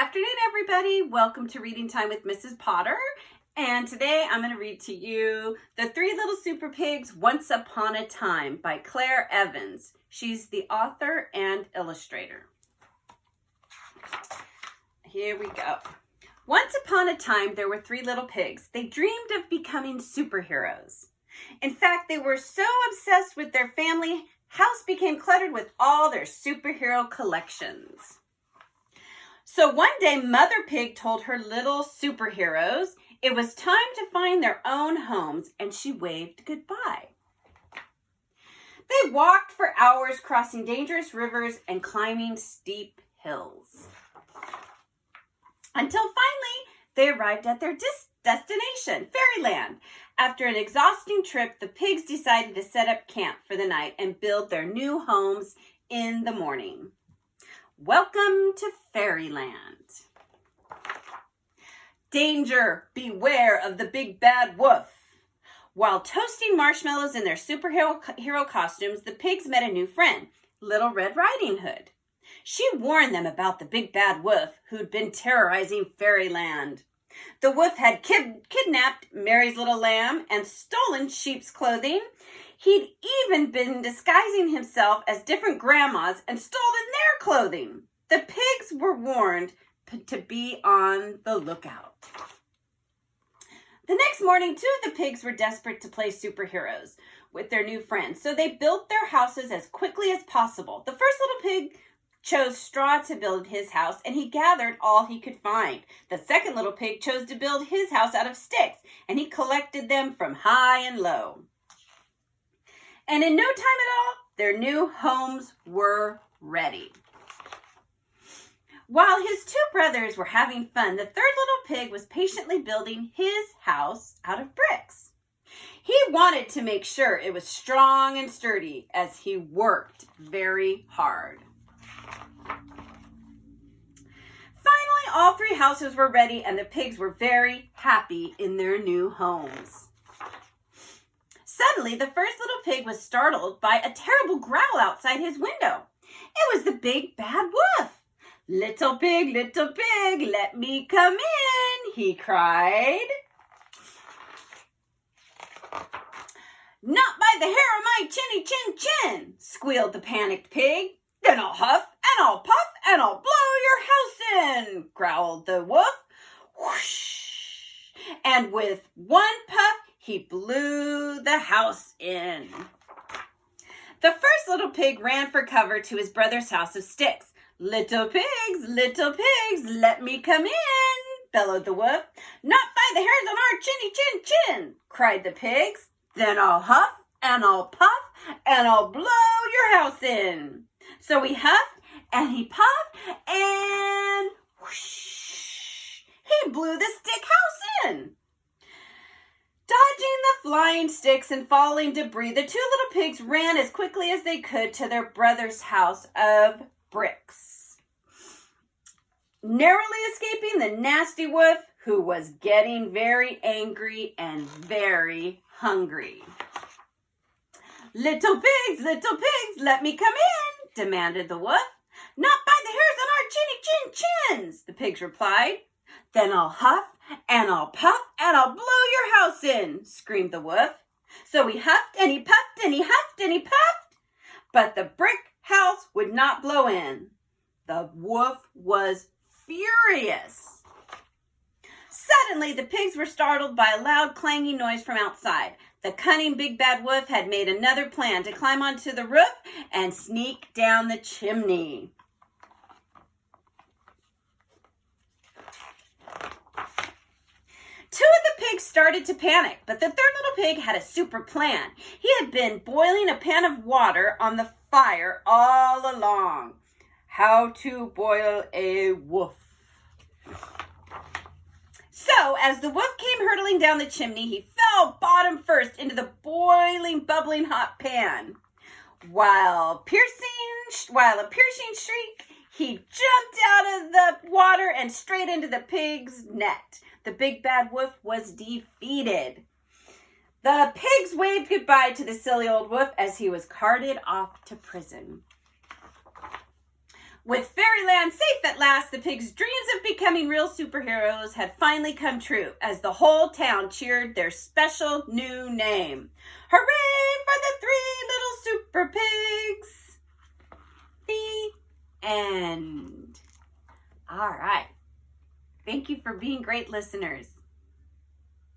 afternoon, everybody. Welcome to Reading Time with Mrs. Potter. And today I'm going to read to you The Three Little Super Pigs Once Upon a Time by Claire Evans. She's the author and illustrator. Here we go. Once upon a time, there were three little pigs. They dreamed of becoming superheroes. In fact, they were so obsessed with their family house became cluttered with all their superhero collections. So one day, Mother Pig told her little superheroes it was time to find their own homes, and she waved goodbye. They walked for hours, crossing dangerous rivers and climbing steep hills. Until finally, they arrived at their destination, Fairyland. After an exhausting trip, the pigs decided to set up camp for the night and build their new homes in the morning. Welcome to Fairyland. Danger! Beware of the big bad wolf. While toasting marshmallows in their superhero costumes, the pigs met a new friend, Little Red Riding Hood. She warned them about the big bad wolf who'd been terrorizing Fairyland. The wolf had kidnapped Mary's little lamb and stolen sheep's clothing. He'd even been disguising himself as different grandmas and stolen their clothing. The pigs were warned to be on the lookout. The next morning, two of the pigs were desperate to play superheroes with their new friends, so they built their houses as quickly as possible. The first little pig chose straw to build his house, and he gathered all he could find. The second little pig chose to build his house out of sticks, and he collected them from high and low. And in no time at all, their new homes were ready. While his two brothers were having fun, the third little pig was patiently building his house out of bricks. He wanted to make sure it was strong and sturdy as he worked very hard. Finally, all three houses were ready, and the pigs were very happy in their new homes. Suddenly, the first little pig was startled by a terrible growl outside his window. It was the big bad wolf. Little pig, let me come in, he cried. Not by the hair of my chinny chin chin, squealed the panicked pig. Then I'll huff and I'll puff and I'll blow your house in, growled the wolf. Whoosh! And with one puff, he blew the house in. The first little pig ran for cover to his brother's house of sticks. Little pigs, let me come in, bellowed the wolf. Not by the hairs on our chinny chin chin, cried the pigs. Then I'll huff and I'll puff and I'll blow your house in. So he huffed and he puffed and whoosh, he blew the stick house in. Dodging the flying sticks and falling debris, the two little pigs ran as quickly as they could to their brother's house of bricks, narrowly escaping the nasty wolf, who was getting very angry and very hungry. Little pigs, let me come in, demanded the wolf. Not by the hairs on our chinny chin chins, the pigs replied. Then I'll huff and I'll puff and I'll blow your house in, screamed the wolf. So he huffed and he puffed and he huffed and he puffed, but the brick house would not blow in. The wolf was furious. Suddenly, the pigs were startled by a loud clanging noise from outside. The cunning big bad wolf had made another plan to climb onto the roof and sneak down the chimney. Two of the pigs started to panic, but the third little pig had a super plan. He had been boiling a pan of water on the fire all along. How to boil a wolf. So, as the wolf came hurtling down the chimney, he fell bottom first into the boiling, bubbling hot pan. While a piercing shriek, he jumped out of the water and straight into the pig's net. The big bad wolf was defeated. The pigs waved goodbye to the silly old wolf as he was carted off to prison. With Fairyland safe at last, the pigs' dreams of becoming real superheroes had finally come true as the whole town cheered their special new name. Hooray for the 3 little super pigs! The end. All right. Thank you for being great listeners.